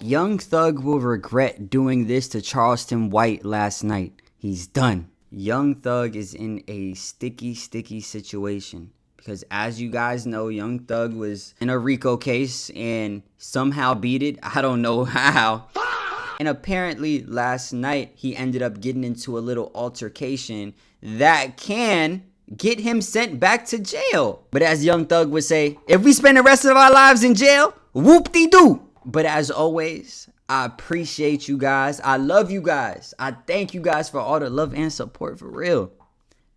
Young Thug will regret doing this to Charleston White last night. He's done. Young Thug is in a sticky situation. Because as you guys know, Young Thug was in a RICO case and somehow beat it. I don't know how. And apparently last night he ended up getting into a little altercation that can get him sent back to jail. But as Young Thug would say, if we spend the rest of our lives in jail, whoop-de-doo. But as always, I appreciate you guys. I love you guys. I thank you guys for all the love and support, for real.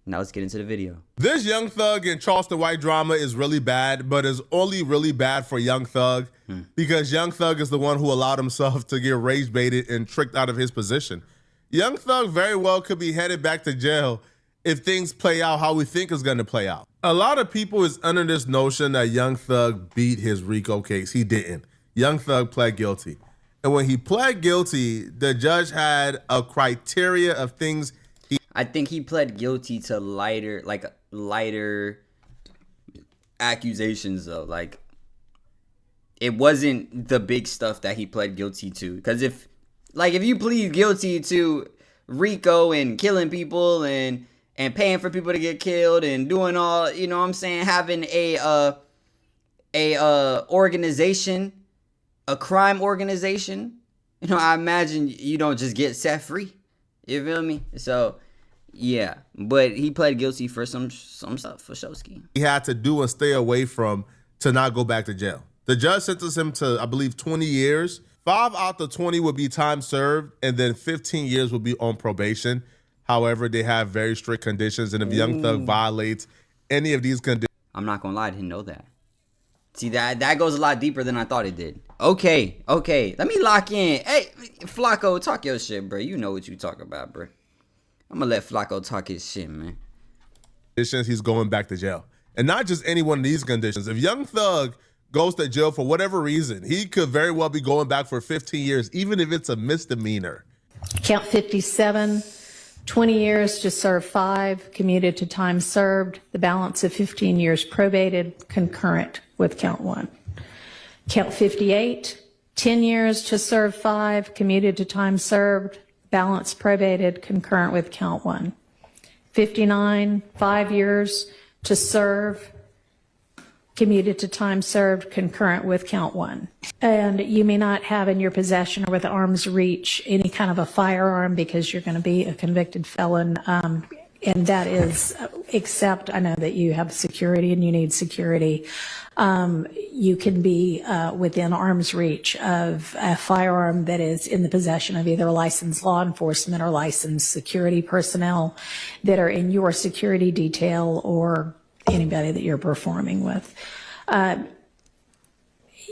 Now let's get into the video. This Young Thug and Charleston White drama is really bad, but it's only really bad for Young Thug because Young Thug is the one who allowed himself to get rage baited and tricked out of his position. Young Thug very well could be headed back to jail if things play out how we think is going to play out. A lot of people is under this notion that Young Thug beat his RICO case. He didn't. Young Thug pled guilty. And when he pled guilty, the judge had a criteria of things. I think he pled guilty to lighter accusations though. Like, it wasn't the big stuff that he pled guilty to. Because if you plead guilty to RICO and killing people and paying for people to get killed and doing all, you know what I'm saying, having a organization, a crime organization, you know, I imagine you don't just get set free. You feel me? So yeah, but he pled guilty for some stuff for Showski. He had to do and stay away from to not go back to jail. The judge sentenced him to, I believe, 20 years. 5 out of 20 would be time served, and then 15 years would be on probation. However, they have very strict conditions, and if Young Thug violates any of these conditions, I'm not gonna lie, I didn't know that. See, that goes a lot deeper than I thought it did. Okay, let me lock in. Hey, Flacco, talk your shit, bro. You know what you talk about, bro. I'm gonna let Flacco talk his shit, man. He's going back to jail. And not just any one of these conditions. If Young Thug goes to jail for whatever reason, he could very well be going back for 15 years, even if it's a misdemeanor. Count 57, 20 years to serve 5, commuted to time served. The balance of 15 years probated, concurrent with count 1. Count 58, 10 years to serve 5, commuted to time served. Balance probated, concurrent with count 1. 59, 5 years to serve, commuted to time served, concurrent with count 1. And you may not have in your possession or with arm's reach any kind of a firearm because you're going to be a convicted felon. And that is, except I know that you have security and you need security. You can be within arm's reach of a firearm that is in the possession of either licensed law enforcement or licensed security personnel that are in your security detail or anybody that you're performing with.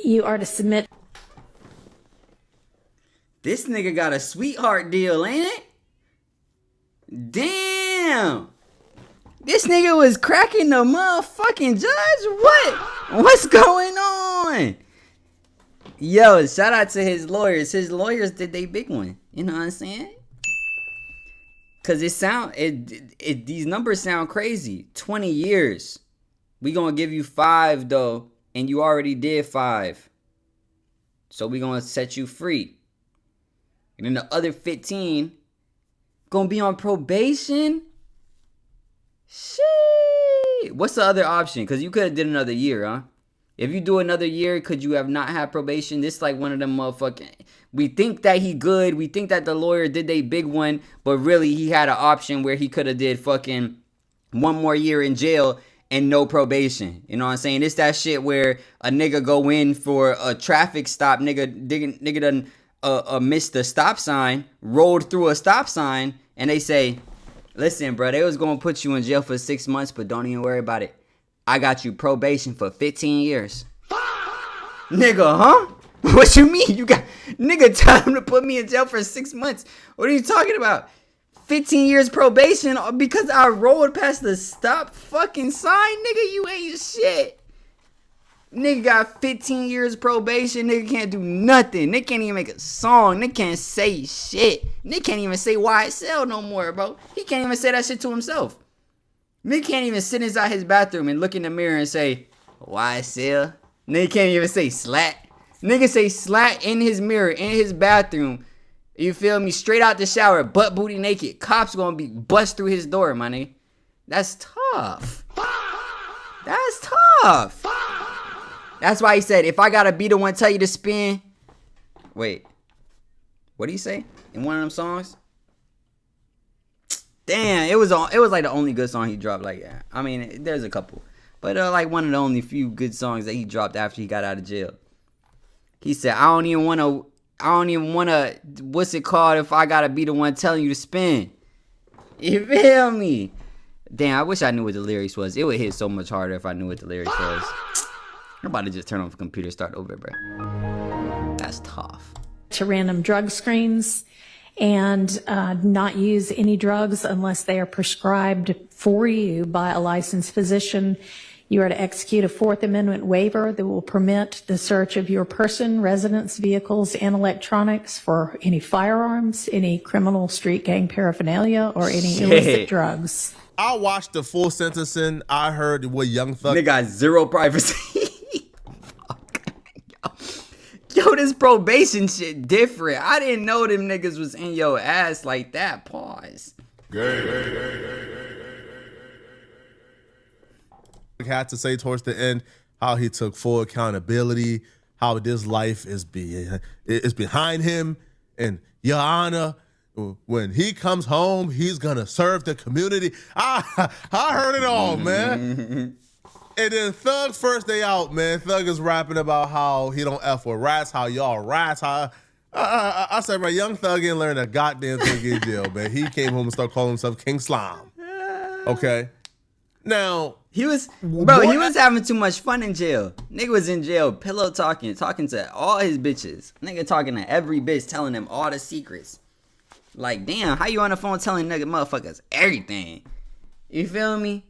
You are to submit. This nigga got a sweetheart deal, ain't it? Damn. This nigga was cracking the motherfucking judge? What? What's going on? Yo, shout out to his lawyers. His lawyers did they big one. You know what I'm saying? Cause these numbers sound crazy. 20 years. We gonna give you 5 though, and you already did 5. So we gonna set you free. And then the other 15 gonna be on probation. Shit. What's the other option? Because you could have did another year, huh? If you do another year, could you have not had probation? This like one of them motherfucking... We think that he good. We think that the lawyer did a big one. But really, he had an option where he could have did fucking 1 more year in jail and no probation. You know what I'm saying? It's that shit where a nigga go in for a traffic stop. Nigga done missed the stop sign, rolled through a stop sign, and they say... Listen, bro, they was going to put you in jail for 6 months, but don't even worry about it. I got you probation for 15 years. Nigga, huh? What you mean? You got... Nigga, tell him to put me in jail for 6 months. What are you talking about? 15 years probation because I rolled past the stop fucking sign? Nigga, you ain't shit. Nigga got 15 years probation. Nigga can't do nothing. They can't even make a song. They can't say shit. They can't even say YSL no more, bro. He can't even say that shit to himself. Nigga can't even sit inside his bathroom and look in the mirror and say YSL. Nigga can't even say slat. Nigga say slat in his mirror, in his bathroom. You feel me? Straight out the shower, butt booty naked. Cops gonna be bust through his door, my nigga. That's tough. That's tough. That's why he said, if I gotta be the one tell you to spin. Wait. What did he say? In one of them songs? Damn, it was like the only good song he dropped. Like, I mean, there's a couple. But like one of the only few good songs that he dropped after he got out of jail. He said, I don't even wanna, what's it called, if I gotta be the one telling you to spin. You feel me? Damn, I wish I knew what the lyrics was. It would hit so much harder if I knew what the lyrics was. I'm about to just turn off the computer, start over, bro. That's tough. To random drug screens and not use any drugs unless they are prescribed for you by a licensed physician. You are to execute a Fourth Amendment waiver that will permit the search of your person, residence, vehicles, and electronics for any firearms, any criminal street gang paraphernalia, or any illicit drugs. I watched the full sentencing. I heard what Young Thug. They got zero privacy. Yo, this probation shit different. I didn't know them niggas was in your ass like that. Pause. Had to say towards the end how he took full accountability, how this life is behind him, and Your Honor, when he comes home, he's gonna serve the community. I heard it all, man. And then Thug's first day out, man, Thug is rapping about how he don't F with rats, how y'all rats. I said, bro, Young Thug ain't learned a goddamn thing in jail, man. He came home and started calling himself King Slime. Okay? Now, he was having too much fun in jail. Nigga was in jail, pillow talking to all his bitches. Nigga talking to every bitch, telling them all the secrets. Like, damn, how you on the phone telling nigga motherfuckers everything? You feel me?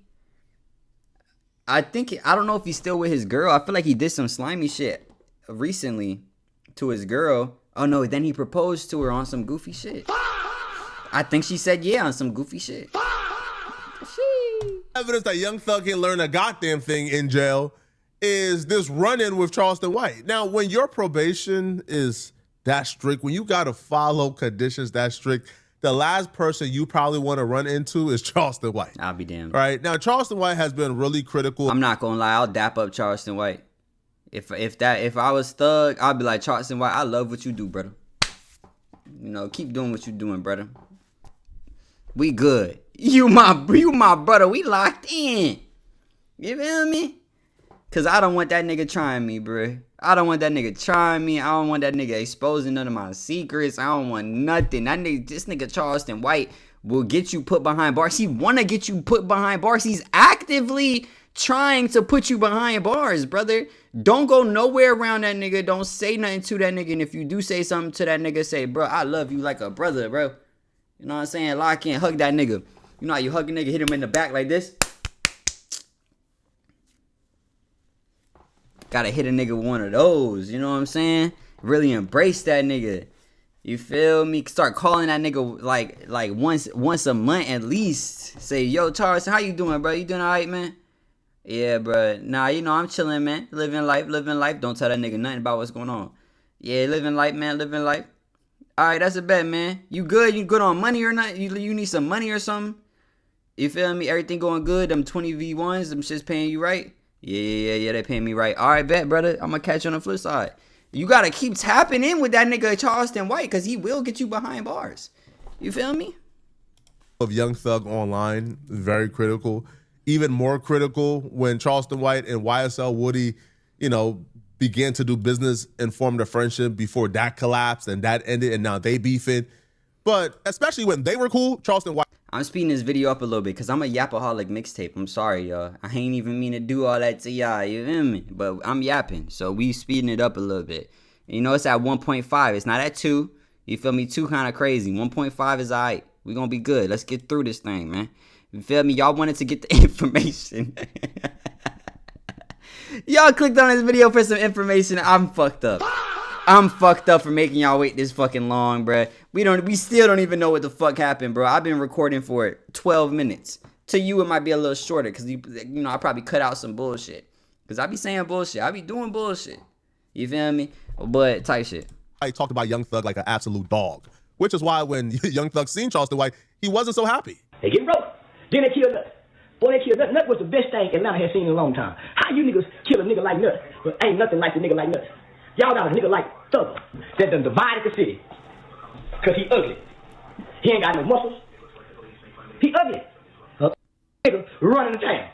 I don't know if he's still with his girl. I feel like he did some slimy shit recently to his girl. Oh no, then he proposed to her on some goofy shit. I think she said yeah on some goofy shit. Evidence that Young Thug ain't learned a goddamn thing in jail is this run-in with Charleston White. Now, when your probation is that strict, when you gotta follow conditions that strict, the last person you probably want to run into is Charleston White. I'll be damned. Right? Now, Charleston White has been really critical. I'm not gonna lie, I'll dap up Charleston White. If I was Thug, I'd be like, Charleston White, I love what you do, brother. You know, keep doing what you doing, brother. We good. You my brother. We locked in. You feel me? Cause I don't want that nigga trying me, bro. I don't want that nigga trying me. I don't want that nigga exposing none of my secrets. I don't want nothing. This nigga Charleston White will get you put behind bars. He wanna get you put behind bars. He's actively trying to put you behind bars, brother. Don't go nowhere around that nigga. Don't say nothing to that nigga. And if you do say something to that nigga, say, bro, I love you like a brother, bro. You know what I'm saying? Lock in, hug that nigga. You know how you hug a nigga, hit him in the back like this? Gotta hit a nigga with one of those. You know what I'm saying? Really embrace that nigga. You feel me? Start calling that nigga like once a month at least. Say, yo, Charles, how you doing, bro? You doing all right, man? Yeah, bro. Nah, you know, I'm chilling, man. Living life. Don't tell that nigga nothing about what's going on. Yeah, living life, man. Living life. All right, that's a bet, man. You good? You good on money or not? You need some money or something? You feel me? Everything going good? Them 20V1s, them shit's paying you right? Yeah, they paying me right. All right, bet, brother. I'm going to catch you on the flip side. You got to keep tapping in with that nigga Charleston White because he will get you behind bars. You feel me? Of Young Thug online, very critical. Even more critical when Charleston White and YSL Woody, you know, began to do business and formed a friendship before that collapsed and that ended and now they beefing. But especially when they were cool, Charleston White. I'm speeding this video up a little bit because I'm a yapaholic mixtape. I'm sorry, y'all. I ain't even mean to do all that to y'all, you feel me? But I'm yapping, so we speeding it up a little bit. And you know, it's at 1.5. It's not at 2. You feel me? 2 kind of crazy. 1.5 is all right. We gonna be good. Let's get through this thing, man. You feel me? Y'all wanted to get the information. Y'all clicked on this video for some information. I'm fucked up. I'm fucked up for making y'all wait this fucking long, bruh. We still don't even know what the fuck happened, bro. I've been recording for 12 minutes. To you, it might be a little shorter because, you know, I probably cut out some bullshit. Because I be saying bullshit. I be doing bullshit. You feel me? But type shit. I talked about Young Thug like an absolute dog, which is why when Young Thug seen Charleston White, he wasn't so happy. They get broke. Then they kill Nut. Boy, they kill Nut. Nut was the best thing Atlanta has seen in a long time. How you niggas kill a nigga like Nut? But ain't nothing like the nigga like Nut. Y'all got a nigga like Thug that done divided the city. Cause he ugly. He ain't got no muscles. He ugly. Nigga running the town.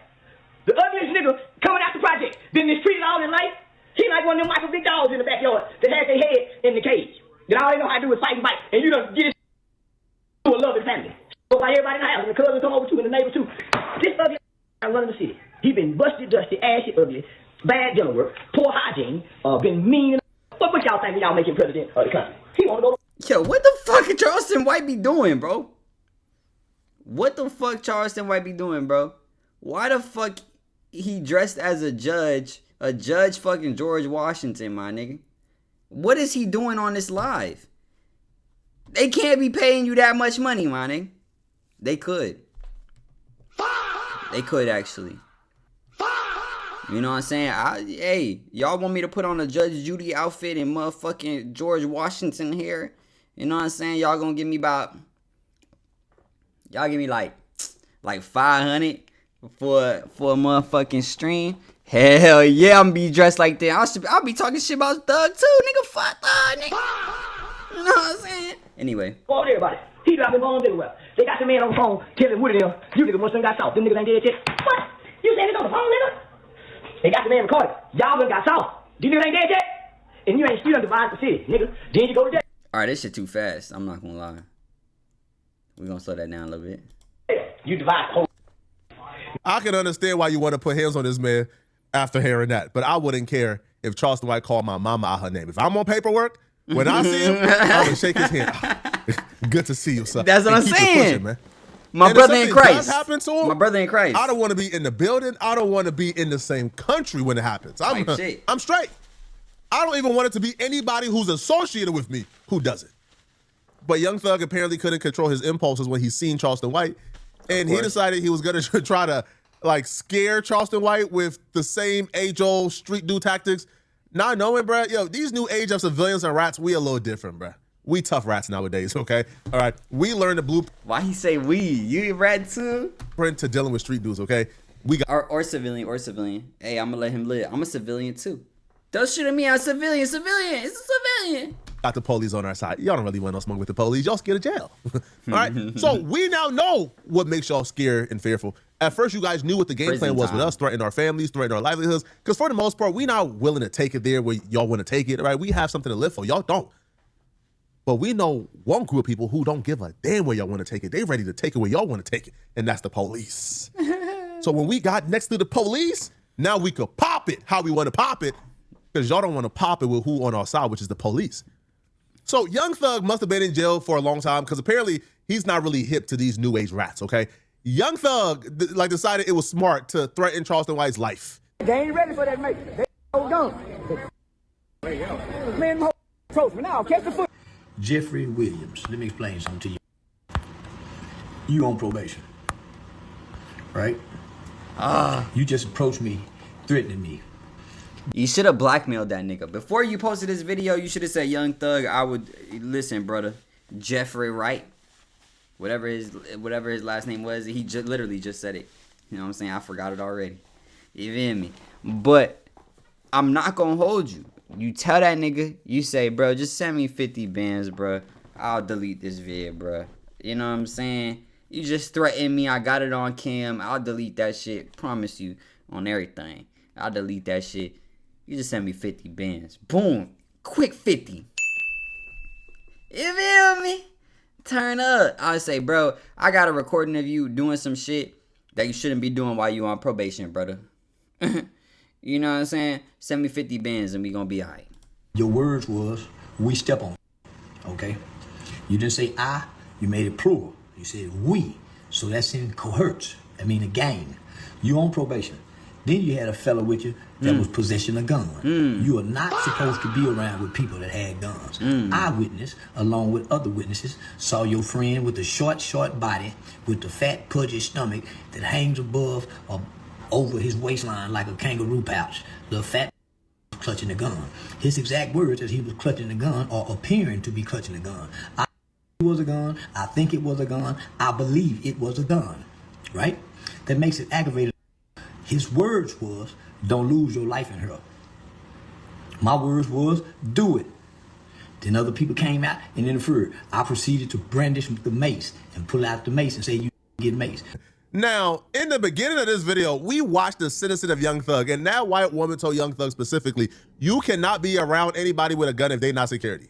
The ugliest nigga coming out the project. Been mistreated all his life. He like one of them Michael big dogs in the backyard that has their head in the cage. That all they know how to do is fight and bite. And you done get his to a loving family. So by everybody in the house, and the cousins come over too, and the neighbors too. This ugly running the city. He been busted, dusty, ashy, ugly, bad dental work, poor hygiene, been mean. What y'all think when y'all make him president of the country? He wanna go to... Yo, what the fuck Charleston White be doing, bro? What the fuck Charleston White be doing, bro? Why the fuck he dressed as a judge fucking George Washington, my nigga? What is he doing on this live? They can't be paying you that much money, my nigga. They could. They could, actually. You know what I'm saying? Hey, y'all want me to put on a Judge Judy outfit and motherfucking George Washington hair? You know what I'm saying? Y'all gonna give me about... Y'all give me like 500 for a motherfucking stream? Hell yeah, I'm gonna be dressed like that. I'll be talking shit about Thug too, nigga. Fuck Thug, nigga. You know what I'm saying? Anyway. Call everybody. He dropping bombs everywhere. They got the man on the phone telling Woody them, you niggas must have got soft. Them niggas ain't dead yet. What? You said it's on the phone, nigga? They got the man recorded. Y'all done got soft. These niggas ain't dead yet. And you ain't still divided the city, nigga. Then you go to jail. Alright, this shit too fast. I'm not gonna lie. We're gonna slow that down a little bit. You divide the whole... I can understand why you want to put hands on this man after hearing that, but I wouldn't care if Charleston White called my mama out her name. If I'm on paperwork, when I see him, I'm gonna shake his hand. Good to see you, son. That's what I'm saying. Pushing, man. My brother in Christ. Happen to him, my brother in Christ. I don't want to be in the building. I don't want to be in the same country when it happens. I'm straight. I don't even want it to be anybody who's associated with me who does it. But Young Thug apparently couldn't control his impulses when he seen Charleston White, and he decided he was gonna try to like scare Charleston White with the same age-old street dude tactics. Not knowing, bruh, yo, these new age of civilians and rats, we a little different, bruh. We tough rats nowadays, okay? All right, we learned the blueprint. Why he say we? You a rat too? To dealing with street dudes, okay? We got or civilian. Hey, I'm gonna let him live. I'm a civilian too. Don't shoot at me. I'm a civilian. It's a civilian. Got the police on our side. Y'all don't really want no smoke with the police. Y'all scared of jail. All right? So we now know what makes y'all scared and fearful. At first, you guys knew what the game plan was with us, threatening our families, threatening our livelihoods. Because for the most part, we not willing to take it there where y'all want to take it, right? We have something to live for. Y'all don't. But we know one group of people who don't give a damn where y'all want to take it. They ready to take it where y'all want to take it. And that's the police. So when we got next to the police, now we could pop it how we want to pop it. Because y'all don't want to pop it with who on our side, which is the police. So Young Thug must have been in jail for a long time because apparently he's not really hip to these new age rats, okay? Young Thug decided it was smart to threaten Charleston White's life. They ain't ready for that, mate. They done. Man, approach me now. Catch the foot. Jeffrey Williams, let me explain something to you. You on probation, right? You just approached me, threatening me. You should have blackmailed that nigga. Before you posted this video, you should have said, Young Thug, I would... Listen, brother. Jeffrey Wright. Whatever his last name was, he literally just said it. You know what I'm saying? I forgot it already. You feel me? But I'm not going to hold you. You tell that nigga, you say, bro, just send me 50 bands, bro. I'll delete this vid, bro. You know what I'm saying? You just threatened me. I got it on cam. I'll delete that shit. Promise you on everything. I'll delete that shit. You just send me 50 bands. Boom. Quick 50. You feel me? Turn up. I say, bro, I got a recording of you doing some shit that you shouldn't be doing while you on probation, brother. You know what I'm saying? Send me 50 bands and we gonna be all right. Your words was, we step on it, okay? You didn't say I, you made it plural. You said we. So that's in cohorts. I mean a gang. You on probation. Then you had a fella with you that was possessing a gun. You are not supposed to be around with people that had guns. Eyewitness, along with other witnesses, saw your friend with the short body, with the fat, pudgy stomach that hangs above or over his waistline like a kangaroo pouch. The fat clutching the gun. His exact words as he was clutching the gun or appearing to be clutching the gun. I think it was a gun. I think it was a gun. I believe it was a gun. Right? That makes it aggravated. His words was, don't lose your life in her. My words was, do it. Then other people came out and interfered. I proceeded to brandish the mace and pull out the mace and say, you get mace. Now, in the beginning of this video, we watched the sentencing of Young Thug, and that white woman told Young Thug specifically, you cannot be around anybody with a gun if they not security.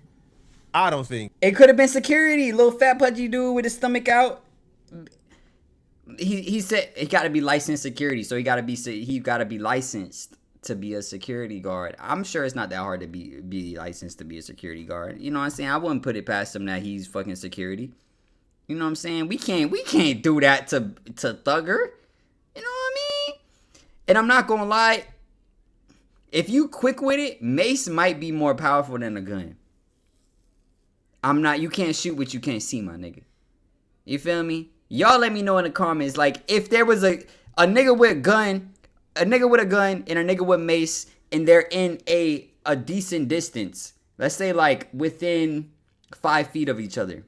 I don't think. It could have been security. Little fat pudgy dude with his stomach out. He said he got to be licensed security, so he got to be licensed to be a security guard. I'm sure it's not that hard to be licensed to be a security guard. You know what I'm saying? I wouldn't put it past him that he's fucking security. You know what I'm saying? We can't do that to Thugger. You know what I mean? And I'm not gonna lie. If you quick with it, mace might be more powerful than a gun. You can't shoot what you can't see, my nigga. You feel me? Y'all let me know in the comments, like, if there was a nigga with a gun, and a nigga with mace, and they're in a decent distance. Let's say like within 5 feet of each other.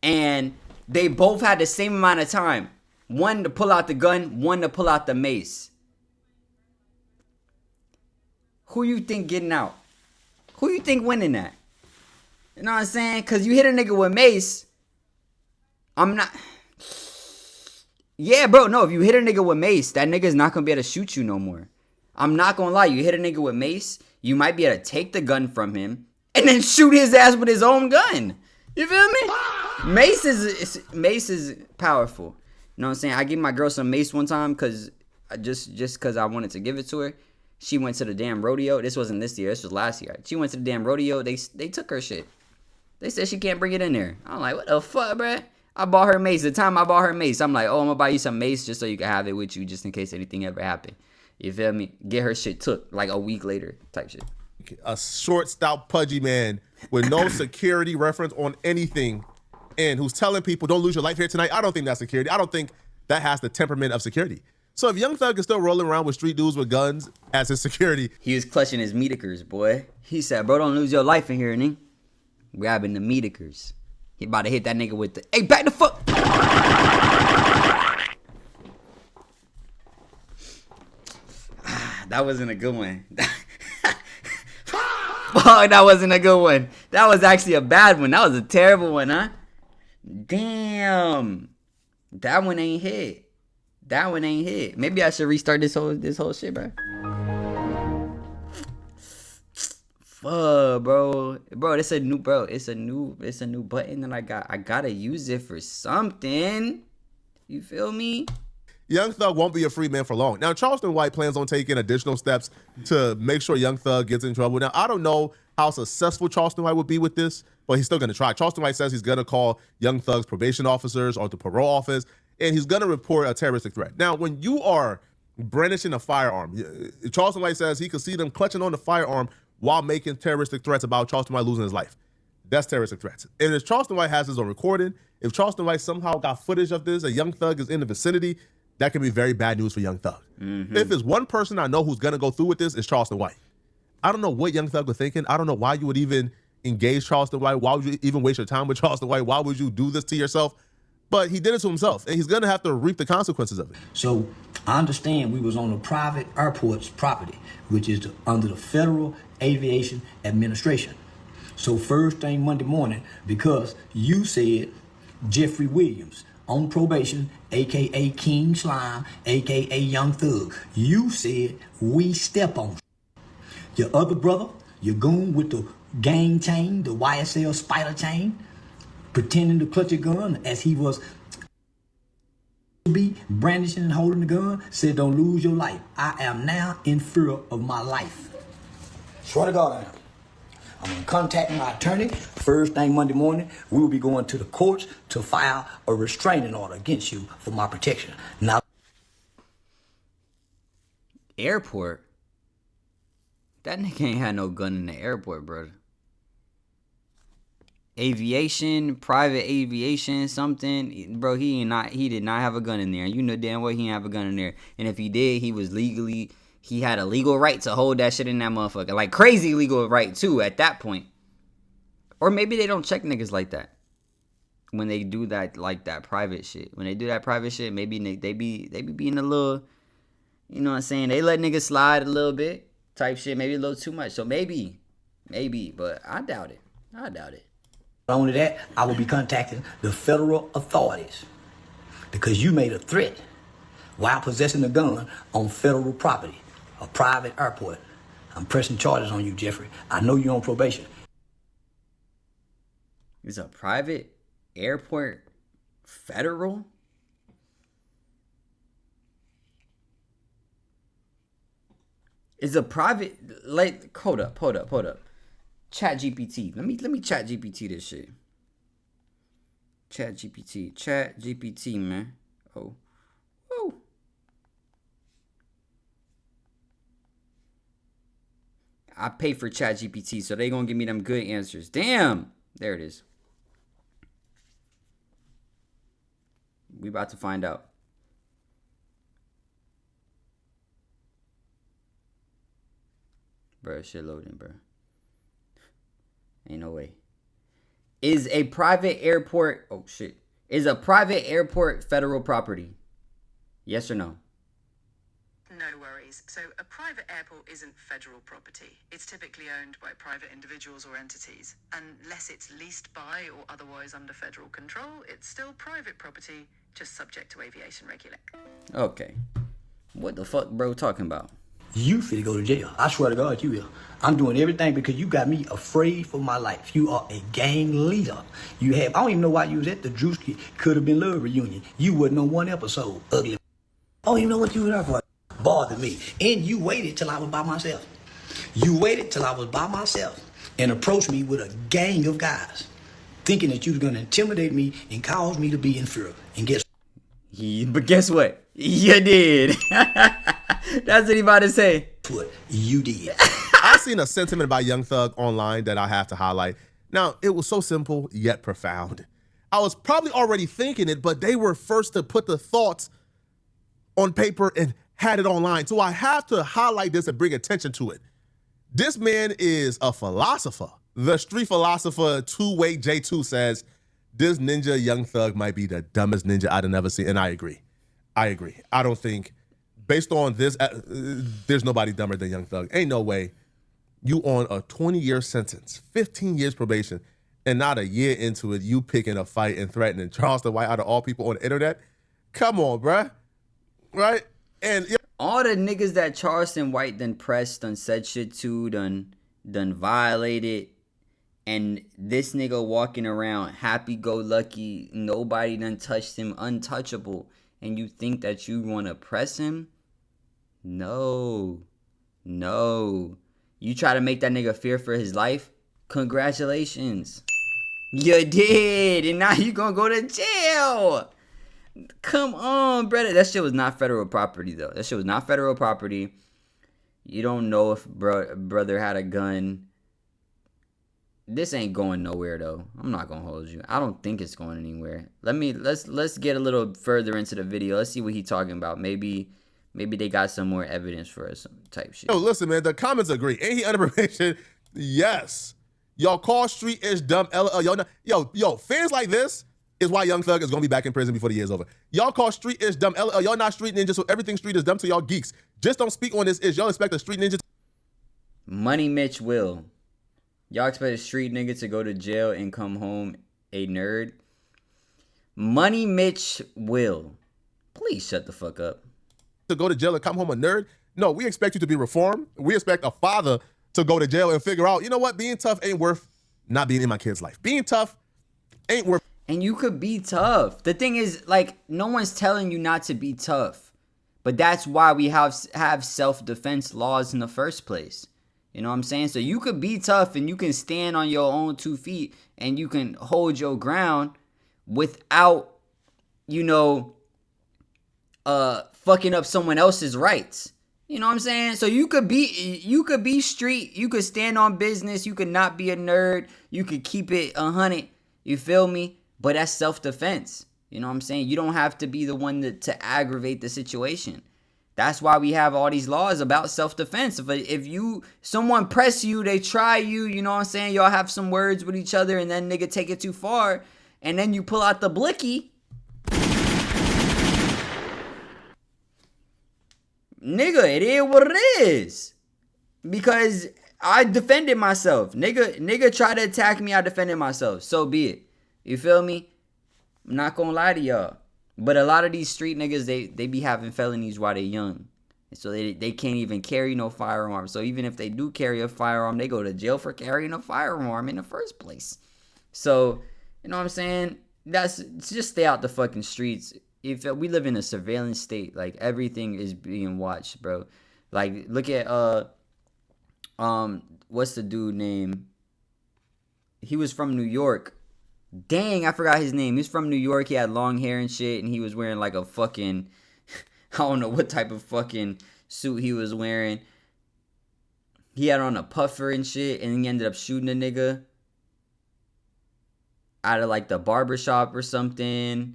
And they both had the same amount of time. One to pull out the gun, one to pull out the mace. Who you think getting out? Who you think winning that? You know what I'm saying? Because you hit a nigga with mace. I'm not... Yeah, bro, no, if you hit a nigga with mace, that nigga's not gonna be able to shoot you no more. I'm not gonna lie, you hit a nigga with mace, you might be able to take the gun from him and then shoot his ass with his own gun. You feel me? Mace is powerful. You know what I'm saying? I gave my girl some mace one time because I wanted to give it to her. She went to the damn rodeo. This wasn't this year, this was last year. She went to the damn rodeo, they took her shit. They said she can't bring it in there. I'm like, what the fuck, bruh? I bought her mace. The time I bought her mace, I'm like, oh, I'm gonna buy you some mace just so you can have it with you just in case anything ever happened. You feel me? Get her shit took like a week later type shit. A short, stout, pudgy man with no security reference on anything and who's telling people don't lose your life here tonight. I don't think that's security. I don't think that has the temperament of security. So if Young Thug is still rolling around with street dudes with guns as his security. He was clutching his meatikers, boy. He said, bro, don't lose your life in here, nigga. Grabbing the meatikers. He about to hit that nigga with the... Hey, back the fuck... That wasn't a good one. Oh, that wasn't a good one. That was actually a bad one. That was a terrible one, huh? Damn. That one ain't hit. That one ain't hit. Maybe I should restart this whole shit, bro. Fuck, bro. Bro, it's a new button that I gotta use it for something. You feel me? Young Thug won't be a free man for long. Now, Charleston White plans on taking additional steps to make sure Young Thug gets in trouble. Now, I don't know how successful Charleston White would be with this, but he's still going to try. Charleston White says he's going to call Young Thug's probation officers or the parole office, and he's going to report a terroristic threat. Now, when you are brandishing a firearm, Charleston White says he could see them clutching on the firearm while making terroristic threats about Charleston White losing his life. That's terroristic threats. And if Charleston White has this on recording, if Charleston White somehow got footage of this, a Young Thug is in the vicinity, that could be very bad news for Young Thug. Mm-hmm. If there's one person I know who's going to go through with this, it's Charleston White. I don't know what Young Thug was thinking. I don't know why you would even engage Charleston White. Why would you even waste your time with Charleston White? Why would you do this to yourself? But he did it to himself, and he's going to have to reap the consequences of it. So I understand we was on a private airport's property, which is under the Federal Aviation Administration. So first thing Monday morning, because you said Jeffrey Williams on probation, a.k.a. King Slime, a.k.a. Young Thug, you said we step on your other brother, your goon with the gang chain, the YSL spider chain, pretending to clutch a gun as he was to be brandishing and holding the gun, said don't lose your life. I am now in fear of my life. Swear to God I am. I'm going to contact my attorney. First thing Monday morning, we will be going to the courts to file a restraining order against you for my protection. Now, airport? That nigga ain't had no gun in the airport, brother. Aviation, private aviation, something. Bro, he did not have a gun in there. You know damn well he didn't have a gun in there. And if he did, he was legally he had a legal right to hold that shit in that motherfucker. Like, crazy legal right, too, at that point. Or maybe they don't check niggas like that. When they do that, like, that private shit. When they do that private shit, maybe they be being a little, you know what I'm saying? They let niggas slide a little bit type shit. Maybe a little too much. So maybe. But I doubt it. Not only that, I will be contacting the federal authorities because you made a threat while possessing a gun on federal property, a private airport. I'm pressing charges on you, Jeffrey. I know you're on probation. It's a private airport, federal? It's a private, like, hold up. Chat GPT. Let me chat GPT this shit. Chat GPT, man. Oh. I pay for Chat GPT, so they gonna give me them good answers. Damn. There it is. We about to find out. Bro, shit loading, bro. Ain't no way. Is a private airport... Oh, shit. Is a private airport federal property? Yes or no? No worries. So a private airport isn't federal property. It's typically owned by private individuals or entities. Unless it's leased by or otherwise under federal control, it's still private property, just subject to aviation regulations. Okay. What the fuck bro talking about? You finna go to jail. I swear to God, you will. I'm doing everything because you got me afraid for my life. You are a gang leader. I don't even know why you was at the Drewski Could Have Been Love reunion. You wasn't on one episode, ugly. I don't even know what you were there for. Bothered me. And you waited till I was by myself. And approached me with a gang of guys, thinking that you was gonna intimidate me and cause me to be in fear. And but guess what? You did. That's what he about to say. What you did. I've seen a sentiment about Young Thug online that I have to highlight. Now, it was so simple yet profound. I was probably already thinking it, but they were first to put the thoughts on paper and had it online. So I have to highlight this and bring attention to it. This man is a philosopher. The street philosopher 2-Way J2 says, this ninja Young Thug might be the dumbest ninja I've ever seen. And I agree. I don't think, based on this, there's nobody dumber than Young Thug. Ain't no way you on a 20-year sentence, 15 years probation, and not a year into it, you picking a fight and threatening Charleston White out of all people on the internet. Come on, bruh. Right? And all the niggas that Charleston White done pressed, done said shit to, done violated, and this nigga walking around happy-go-lucky, nobody done touched him, untouchable, and you think that you want to press him? No. You try to make that nigga fear for his life? Congratulations. You did, and now you gonna go to jail. Come on, brother. That shit was not federal property, though. That shit was not federal property. You don't know if brother had a gun. This ain't going nowhere, though. I'm not gonna hold you. I don't think it's going anywhere. Let's get a little further into the video. Let's see what he talking about. Maybe they got some more evidence for us, type shit. Yo, listen, man. The comments agree. Ain't he under probation? Yes. Y'all call street ish dumb. Yo, fans like this is why Young Thug is gonna be back in prison before the year's over. Y'all call street ish dumb. Y'all not street ninjas, so everything street is dumb to y'all geeks. Just don't speak on this ish. Y'all expect a street ninja. Money Mitch will. Y'all expect a street nigga to go to jail and come home a nerd? Money Mitch will. Please shut the fuck up. To go to jail and come home a nerd? No, we expect you to be reformed. We expect a father to go to jail and figure out, you know what? Being tough ain't worth not being in my kid's life. Being tough ain't worth. And you could be tough. The thing is, like, no one's telling you not to be tough. But that's why we have self-defense laws in the first place. You know what I'm saying? So you could be tough and you can stand on your own 2 feet and you can hold your ground without, fucking up someone else's rights. You know what I'm saying? So you could be street, you could stand on business, you could not be a nerd, you could keep it 100. You feel me? But that's self-defense. You know what I'm saying? You don't have to be the one to aggravate the situation. That's why we have all these laws about self-defense. If someone press you, they try you, you know what I'm saying? Y'all have some words with each other and then nigga take it too far and then you pull out the blicky. Nigga, it is what it is. Because I defended myself. Nigga tried to attack me, I defended myself. So be it. You feel me? I'm not gonna lie to y'all. But a lot of these street niggas, they be having felonies while they young. So they can't even carry no firearm. So even if they do carry a firearm, they go to jail for carrying a firearm in the first place. So, you know what I'm saying? Just stay out the fucking streets. If we live in a surveillance state, like everything is being watched, bro. Like look at what's the dude name? He was from New York. Dang, I forgot his name. He's from New York. He had long hair and shit, and he was wearing like a fucking, I don't know what type of fucking suit he was wearing. He had on a puffer and shit, and he ended up shooting a nigga out of like the barbershop or something.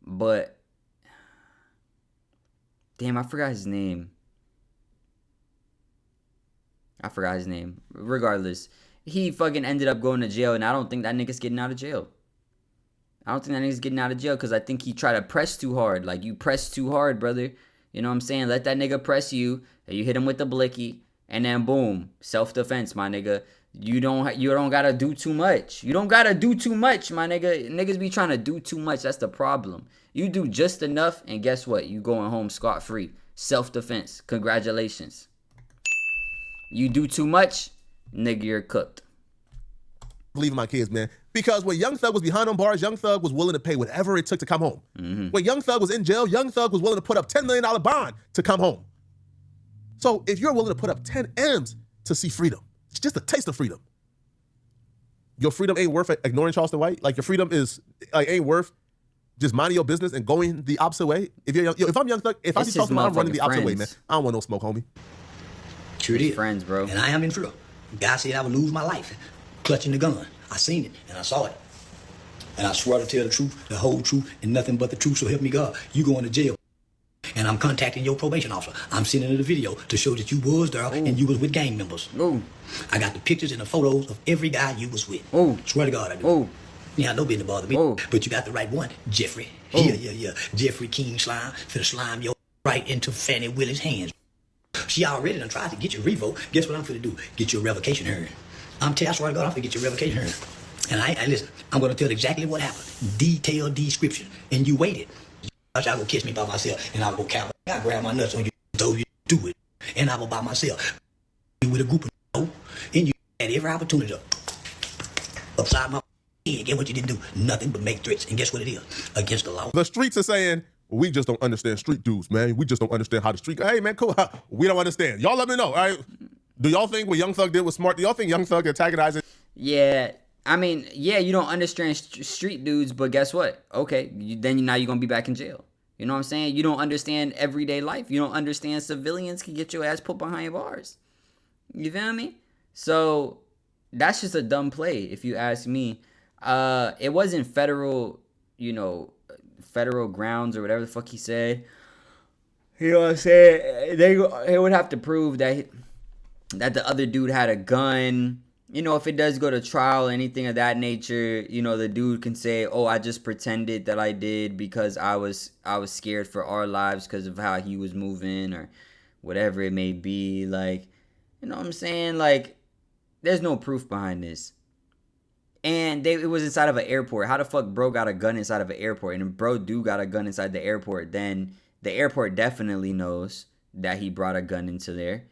But, damn, I forgot his name. Regardless, he fucking ended up going to jail, and I don't think that nigga's getting out of jail. Because I think he tried to press too hard. Like, you press too hard, brother. You know what I'm saying? Let that nigga press you, and you hit him with the blicky, and then boom, self-defense, my nigga. You don't gotta do too much. You don't gotta do too much, my nigga. Niggas be trying to do too much. That's the problem. You do just enough, and guess what? You going home scot-free. Self-defense. Congratulations. You do too much, nigga, you're cooked. Believe in my kids, man. Because when Young Thug was behind them bars, Young Thug was willing to pay whatever it took to come home. Mm-hmm. When Young Thug was in jail, Young Thug was willing to put up $10 million bond to come home. So if you're willing to put up 10 M's to see freedom, it's just a taste of freedom. Your freedom ain't worth ignoring Charleston White. Like your freedom ain't worth just minding your business and going the opposite way. If I'm Young Thug, if I see Charleston White, I'm running the opposite way, man. I don't want no smoke, homie. Sure did. Friends, bro. And I am in fear. God said I would lose my life clutching the gun. I seen it and I saw it. And I swear to tell the truth, the whole truth, and nothing but the truth, so help me God. You going to jail. And I'm contacting your probation officer. I'm sending her the video to show that you was there and you was with gang members. Ooh. I got the pictures and the photos of every guy you was with. Ooh. Swear to God I do. Ooh. Yeah, no business bother me. Ooh. But you got the right one, Jeffrey. Ooh. Yeah. Jeffrey King Slime. Finna slime your right into Fannie Willie's hands. She already done tried to get your revo. Guess what I'm finna do? Get your revocation hearing. I swear to God, I'm finna get your revocation hearing. And I listen, I'm gonna tell exactly what happened. Detailed description. And you waited. Y'all gonna catch me by myself, and I'll go count. I grab my nuts on you, throw you do it. And I will by myself. With a group of and you had every opportunity to upside my head. Get what you didn't do? Nothing but make threats. And guess what it is? Against the law. The streets are saying, we just don't understand street dudes, man. We just don't understand how the street. Hey, man, cool. We don't understand. Y'all let me know, all right? Do y'all think what Young Thug did was smart? Do y'all think Young Thug antagonized it? Yeah. I mean, yeah, you don't understand street dudes, but guess what? Okay, now you're going to be back in jail. You know what I'm saying? You don't understand everyday life. You don't understand civilians can get your ass put behind bars. You feel me? So that's just a dumb play, if you ask me. It wasn't federal grounds or whatever the fuck he said. You know what I'm saying? They would have to prove that the other dude had a gun. You know, if it does go to trial or anything of that nature, you know, the dude can say, oh, I just pretended that I did because I was scared for our lives because of how he was moving or whatever it may be. Like, you know what I'm saying? Like, there's no proof behind this. And it was inside of an airport. How the fuck bro got a gun inside of an airport? And if bro do got a gun inside the airport, then the airport definitely knows that he brought a gun into there,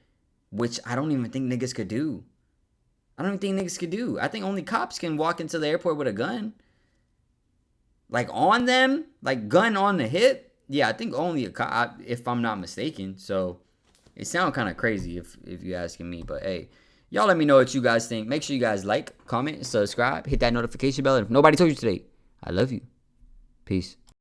which I don't even think niggas could do. I think only cops can walk into the airport with a gun. Like on them, like gun on the hip. Yeah, I think only a cop, if I'm not mistaken. So it sounds kind of crazy if you're asking me. But hey, y'all let me know what you guys think. Make sure you guys like, comment, subscribe, hit that notification bell. And if nobody told you today, I love you. Peace.